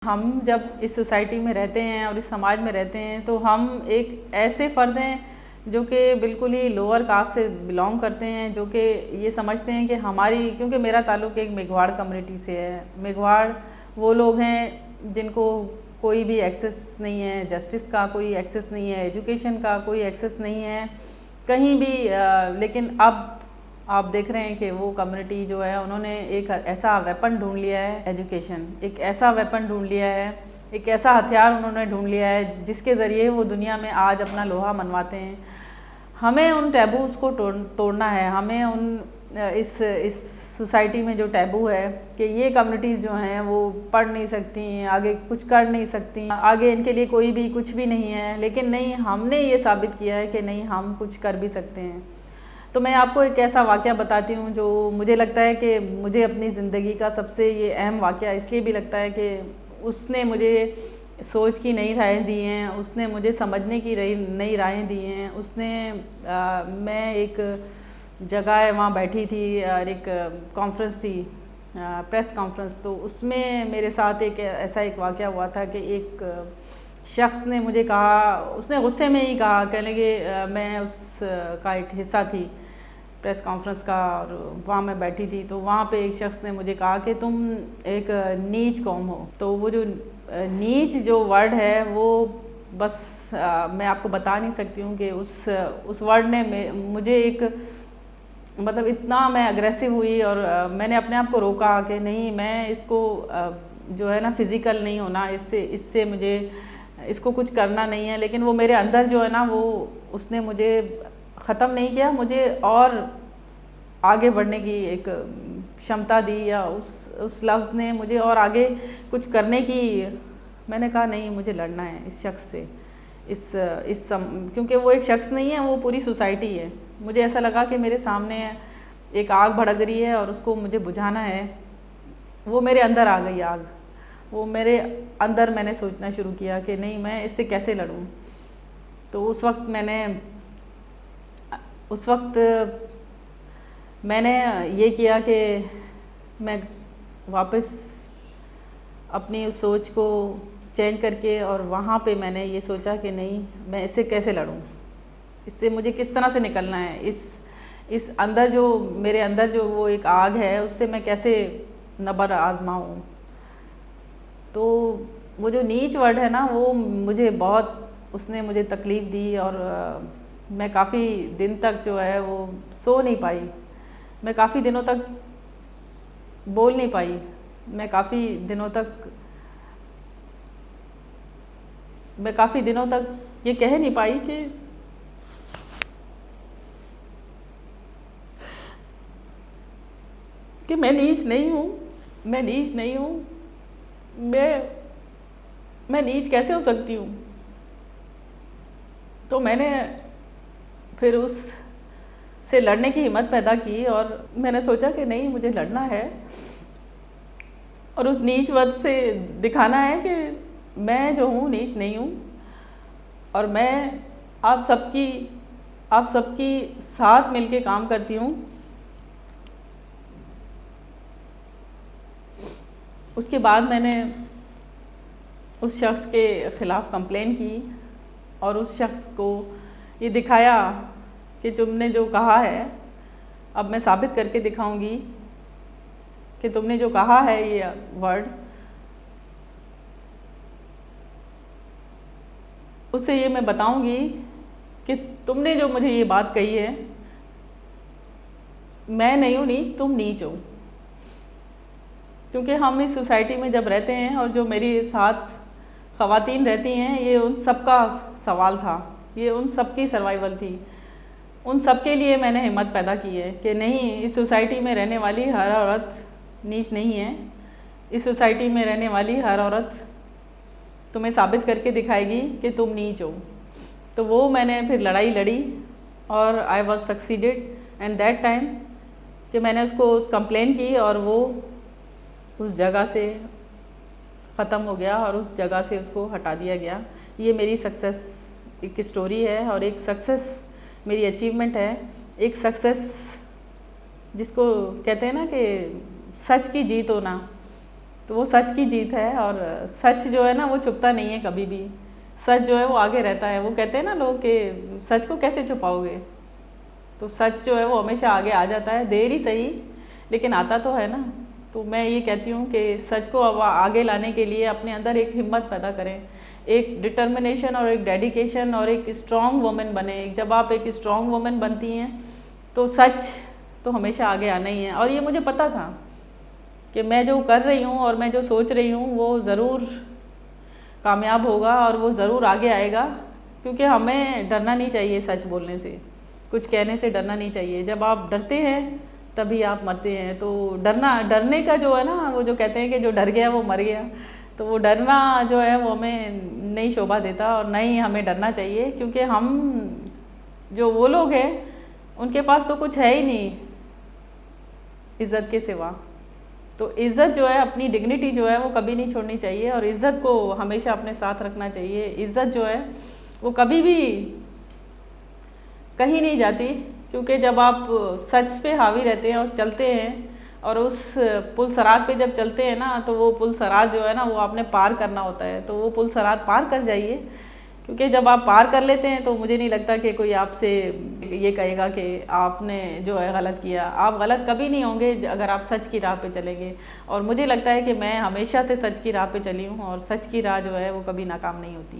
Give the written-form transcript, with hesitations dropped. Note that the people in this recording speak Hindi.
हम जब इस सोसाइटी में रहते हैं और इस समाज में रहते हैं तो हम एक ऐसे फ़र्द हैं जो कि बिल्कुल ही लोअर कास्ट से बिलोंग करते हैं, जो कि ये समझते हैं कि हमारी, क्योंकि मेरा ताल्लुक़ एक मेघवाड़ कम्युनिटी से है। मेघवाड़ वो लोग हैं जिनको कोई भी एक्सेस नहीं है, जस्टिस का कोई एक्सेस नहीं है, एजुकेशन का कोई एक्सेस नहीं है कहीं भी। लेकिन अब आप देख रहे हैं कि वो कम्युनिटी जो है उन्होंने एक ऐसा वेपन ढूंढ लिया है, एजुकेशन एक ऐसा वेपन ढूंढ लिया है, एक ऐसा हथियार उन्होंने ढूंढ लिया है जिसके ज़रिए वो दुनिया में आज अपना लोहा मनवाते हैं। हमें उन टैबूज़ को तोड़ना है। हमें इस सोसाइटी में जो टैबू है कि ये कम्युनिटीज़ जो हैं वो पढ़ नहीं सकती, आगे कुछ कर नहीं सकती, आगे इनके लिए कोई भी कुछ भी नहीं है, लेकिन नहीं, हमने ये साबित किया है कि नहीं, हम कुछ कर भी सकते हैं। तो मैं आपको एक ऐसा वाक़या बताती हूँ जो मुझे लगता है कि मुझे अपनी ज़िंदगी का सबसे ये अहम वाक़या इसलिए भी लगता है कि उसने मुझे सोच की नई राहें दी हैं, उसने मुझे समझने की नई राहें दी हैं। मैं एक जगह है वहाँ बैठी थी और एक कॉन्फ्रेंस थी, प्रेस कॉन्फ्रेंस। तो उसमें मेरे साथ एक ऐसा एक वाक़या हुआ था कि एक शख्स ने मुझे कहा, उसने गुस्से में ही कहा, कहने लगे, मैं का एक हिस्सा थी प्रेस कॉन्फ्रेंस का और वहाँ मैं बैठी थी। तो वहाँ पे एक शख्स ने मुझे कहा कि तुम एक नीच कौम हो। तो वो जो नीच जो वर्ड है वो बस मैं आपको बता नहीं सकती हूँ कि उस वर्ड ने मुझे एक, मतलब इतना मैं अग्रेसिव हुई और मैंने अपने आप को रोका कि नहीं, मैं इसको जो है ना, फिज़िकल नहीं होना, इससे मुझे इसको कुछ करना नहीं है। लेकिन वो मेरे अंदर जो है ना, वो उसने मुझे ख़त्म नहीं किया, मुझे और आगे बढ़ने की एक क्षमता दी, या उस लफ्ज़ ने मुझे और आगे कुछ करने की। मैंने कहा नहीं, मुझे लड़ना है इस शख्स से, क्योंकि वो एक शख्स नहीं है, वो पूरी सोसाइटी है। मुझे ऐसा लगा कि मेरे सामने एक आग भड़क रही है और उसको मुझे बुझाना है। वो मेरे अंदर आ गई आग, वो मेरे अंदर, मैंने सोचना शुरू किया कि नहीं, मैं इससे कैसे लड़ूं। तो उस वक्त मैंने ये किया कि मैं वापस अपनी उस सोच को चेंज करके, और वहाँ पे मैंने ये सोचा कि नहीं, मैं इससे कैसे लड़ूं, इससे मुझे किस तरह से निकलना है, इस अंदर जो मेरे अंदर जो वो एक आग है, उससे मैं कैसे नबर आजमाऊँ। तो वो जो नीच वर्ड है ना, वो मुझे बहुत, उसने मुझे तकलीफ़ दी और मैं काफ़ी दिन तक जो है वो सो नहीं पाई, मैं काफ़ी दिनों तक बोल नहीं पाई, मैं काफ़ी दिनों तक ये कह नहीं पाई कि मैं नीच नहीं हूँ, मैं नीच नहीं हूँ, मैं नीच कैसे हो सकती हूँ। तो मैंने फिर उससे लड़ने की हिम्मत पैदा की और मैंने सोचा कि नहीं, मुझे लड़ना है और उस नीच वर्ड से दिखाना है कि मैं जो हूँ नीच नहीं हूँ, और मैं आप सबकी साथ मिलके काम करती हूँ। उसके बाद मैंने उस शख्स के ख़िलाफ़ कंप्लेन की और उस शख्स को ये दिखाया कि तुमने जो कहा है, अब मैं साबित करके दिखाऊंगी कि तुमने जो कहा है ये वर्ड, उससे ये मैं बताऊंगी कि तुमने जो मुझे ये बात कही है, मैं नहीं हूँ नीच, तुम नीच हो। क्योंकि हम इस सोसाइटी में जब रहते हैं और जो मेरी साथ ख़वातीन रहती हैं, ये उन सब का सवाल था, ये उन सब की सर्वाइवल थी। उन सब के लिए मैंने हिम्मत पैदा की है कि नहीं, इस सोसाइटी में रहने वाली हर औरत नीच नहीं है। इस सोसाइटी में रहने वाली हर औरत तुम्हें साबित करके दिखाएगी कि तुम नीच हो। तो वो मैंने फिर लड़ाई लड़ी और I was succeeded and that time कि मैंने उस कंप्लेन की और वो उस जगह से ख़त्म हो गया और उस जगह से उसको हटा दिया गया। ये मेरी सक्सेस एक स्टोरी है और एक सक्सेस मेरी अचीवमेंट है। एक सक्सेस जिसको कहते हैं ना कि सच की जीत होना, तो वो सच की जीत है। और सच जो है ना वो छुपता नहीं है कभी भी, सच जो है वो आगे रहता है। वो कहते हैं ना लोग कि सच को कैसे छुपाओगे, तो सच जो है वो हमेशा आगे आ जाता है, देर ही सही लेकिन आता तो है ना। तो मैं ये कहती हूँ कि सच को अब आगे लाने के लिए अपने अंदर एक हिम्मत पैदा करें, एक डिटर्मिनेशन और एक डेडिकेशन और एक स्ट्रॉन्ग वुमेन बने। जब आप एक स्ट्रॉन्ग वुमेन बनती हैं तो सच तो हमेशा आगे आना ही है। और ये मुझे पता था कि मैं जो कर रही हूँ और मैं जो सोच रही हूँ वो ज़रूर कामयाब होगा और वो ज़रूर आगे आएगा, क्योंकि हमें डरना नहीं चाहिए, सच बोलने से, कुछ कहने से डरना नहीं चाहिए। जब आप डरते हैं तभी आप मरते हैं। तो डरने का जो है ना, वो जो कहते हैं कि जो डर गया वो मर गया, तो वो डरना जो है वो हमें नहीं शोभा देता और नहीं हमें डरना चाहिए। क्योंकि हम जो वो लोग हैं उनके पास तो कुछ है ही नहीं इज़्ज़त के सिवा। तो इज़्ज़त जो है, अपनी डिग्निटी जो है वो कभी नहीं छोड़नी चाहिए और इज़्ज़त को हमेशा अपने साथ रखना चाहिए। इज़्ज़त जो है वो कभी भी कहीं नहीं जाती, क्योंकि जब आप सच पे हावी रहते हैं और चलते हैं और उस पुल सरात पे जब चलते हैं ना, तो वो पुल सरात जो है ना वो आपने पार करना होता है। तो वो पुल सरात पार कर जाइए, क्योंकि जब आप पार कर लेते हैं तो मुझे नहीं लगता कि कोई आपसे ये कहेगा कि आपने जो है गलत किया। आप गलत कभी नहीं होंगे अगर आप सच की राह पे चलेंगे। और मुझे लगता है कि मैं हमेशा से सच की राह पे चली हूँ और सच की राह जो है वो कभी नाकाम नहीं होती है।